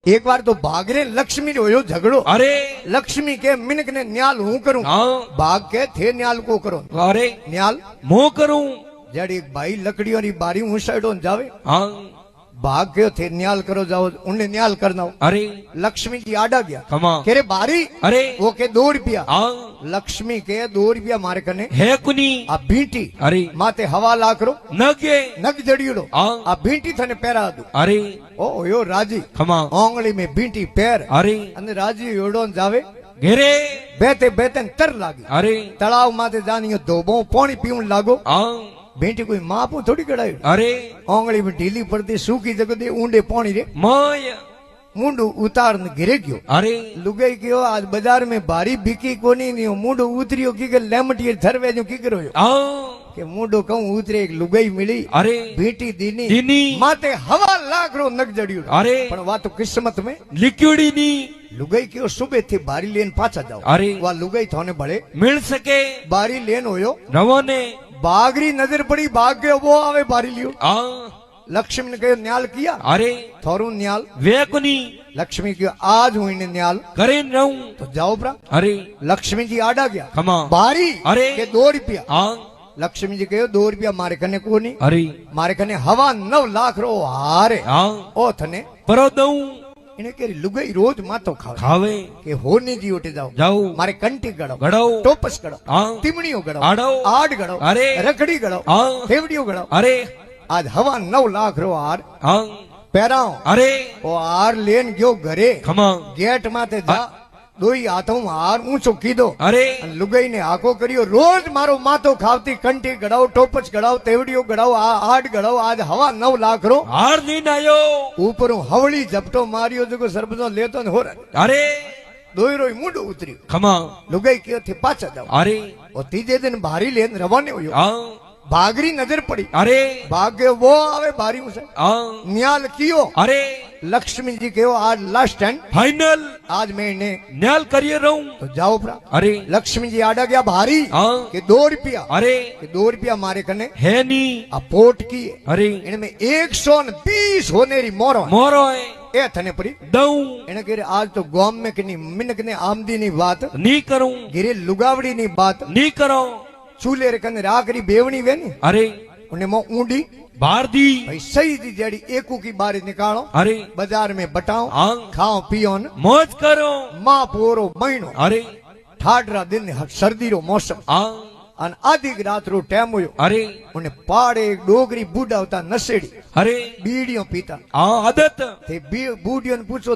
एक बार तो भागरे लक्ष्मी रो यो झगड़ो। अरे लक्ष्मी के मिनक ने न्याल हूं करूं। हाँ भाग के थे न्याल को करो। अरे न्याल मो करूं। जड़ एक भाई लकड़ियों री बारी ऊंचाड़ो जावे। हाँ भाग गयो थे न्याल करो जाओ उन्हें न्याल करना। अरे लक्ष्मी जी आडा गया कमा के रे बारी। अरे वो के 2 रुपया। हाँ लक्ष्मी के 2 रुपया मारे कने है कुनी आ भींटी अरे माते हवा लाकरो नगे नग जड़ियोड़ो हाँ आ भींटी थने पैरा दू। अरे ओ यो राजी खमा ओंगली में भींटी पैर अरे अने राजी योड़ो जावे घेरे बेते बेते तर लागी। अरे तलाव माते जानियो धोबो पानी पीवन लागो। हाँ भींटी कोई मापू थोड़ी कड़ाई अरे ओंगली में ढीली पड़ती सूखी जगह दे ऊंडे पानी रे माया मुंडू उतार ने गिरे गयो। अरे लुगाई कहो आज बाजार में भारी बिकी कोनी नहीं मुंडू उतरियो की के लेमटी थरवे जो की करो हाँ के मुंडू कहूं उतरे एक लुगाई मिली अरे भीटी दीनी दीनी माते हवा लागरो नग जड़ियो। अरे पण वा तो किस्मत में लिक्विडी नी लुगाई कहो सुबह थी बारी लेन पाछा जाओ। अरे वा लुगाई थाने बड़े मिल सके बारी लेन होयो रवो ने बागरी नजर पड़ी भाग गयो वो आवे बारी लियो। हाँ लक्ष्मी ने कहो न्याल किया अरे थोरू न्याल वे कुनी लक्ष्मी की आज हुई ने न्याल करे रहूं तो जाओ ब्रा। अरे लक्ष्मी जी आडा गया खमा बारी अरे के 2 रुपया। हाँ लक्ष्मी जी कहो 2 रुपया मारे कने को नहीं अरे मारे कने हवा 9 लाख रो हारे हाँ ओ थने परो दऊं इने के लुगाई रोज मातो खावे खावे के होनी जी उठे जाओ जाओ मारे कंटी गड़ो गड़ो टोपस गड़ो हाँ तिमड़ियो गड़ो आड़ो आड़ गड़ो अरे रखड़ी गड़ो हाँ फेवड़ियो गड़ो अरे आज हवा 9 लाख रो हार हाँ पैराओ अरे ओ हार लेन गयो घरे खमा गेट माते जा दोई हाथों हार ऊंचो कीधो अरे लुगाई ने हाको करियो रोज मारो मातो खावती कंटी गड़ाओ टोपच गड़ाओ तेवड़ियो गड़ाओ आड़ गड़ाओ आज हवा 9 लाख रो हार नीन आयो ऊपर हवली झपटो मारियो जो सरबतो लेतो ने होर अरे दोयरो मुंडो उतरियो। खमा लुगाई कहो थे पाछा जाओ। अरे और तीजे दिन भारी लेन रवाने हुयो हाँ भागरी नजर पड़ी अरे भाग्य वो आवे भारी उसे हाँ न्याल कियो। अरे लक्ष्मी जी कहो आज लास्ट टाइम फाइनल आज मैं इन्हें न्याल करिए रहूं तो जाओ प्रा। अरे लक्ष्मी जी आडा गया भारी हाँ के 2 रुपया अरे के 2 रुपया मारे कने है नी अपोट की अरे इनमें 120 होने री मोरो मोरो है ए थने पड़ी दऊं इने कहे आज तो गांव में किनी मिनक ने आमदी नी बात नी करूं गिरे लुगावड़ी नी बात नी करो चूल्हे रे कने राकरी बेवणी वे नी अरे उन्हें मो ऊंडी बाहर दी भाई सही दी जड़ी एकू की बारी निकालो अरे बाजार में बटाओ हाँ खाओ पियो न मौज करो माँ पोरो महीनो अरे ठाडरा दिन सर्दी रो मौसम हाँ अन आधी रात रो टाइम हुयो अरे उन्हें पाड़े डोगरी बूढ़ा होता नशेड़ी अरे बीड़ियों पीता हाँ आदत ते बूढ़ियों ने पूछो